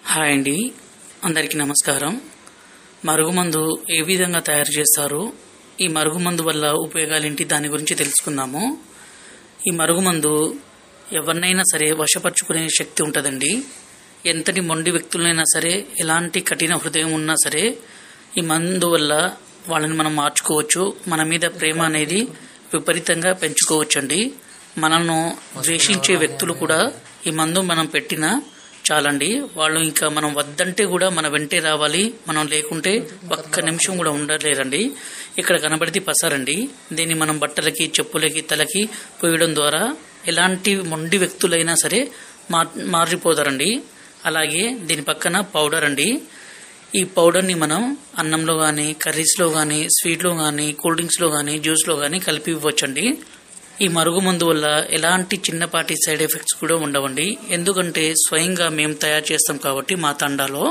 Hi అండి, అందరికీ నమస్కారం. మరుగుమందు ఏ విధంగా తయారు చేస్తారు, ఈ మరుగుమందు వల్ల ఉపయోగాలేంటి, దాని గురించి తెలుసుకుందాము. ఈ మరుగుమందు ఎవరినైనా సరే వశపరుచుకునే శక్తి ఉంటుందండి. ఎంతటి మొండి వ్యక్తులైనా సరే, ఎలాంటి కఠిన హృదయం ఉన్నా సరే, ఈ మందు వల్ల వాళ్ళని మనం మార్చుకోవచ్చు. మన మీద ప్రేమ అనేది విపరీతంగా పెంచుకోవచ్చండి. మనల్ని ద్వేషించే వ్యక్తులు కూడా ఈ మందు మనం పెట్టినా చాలండి, వాళ్ళు ఇంకా మనం వద్దంటే కూడా మన వెంటే రావాలి. మనం లేకుంటే ఒక్క నిమిషం కూడా ఉండలేరండి. ఇక్కడ కనబడితే పసారండి. దీన్ని మనం బట్టలకి, చెప్పులకి, తలకి పోయడం ద్వారా ఎలాంటి మొండి వ్యక్తులైనా సరే మారిపోతారండి. అలాగే దీని పక్కన పౌడర్ అండి. ఈ పౌడర్ని మనం అన్నంలో కానీ, కర్రీస్లో కానీ, స్వీట్లో కానీ, కూల్ డ్రింక్స్లో కానీ, జ్యూస్లో కానీ కలిపి ఇవ్వచ్చండి. ఈ మరుగుమందు వల్ల ఎలాంటి చిన్నపాటి సైడ్ ఎఫెక్ట్స్ కూడా ఉండవండి. ఎందుకంటే స్వయంగా మేము తయారు చేస్తాం కాబట్టి మా తండాలో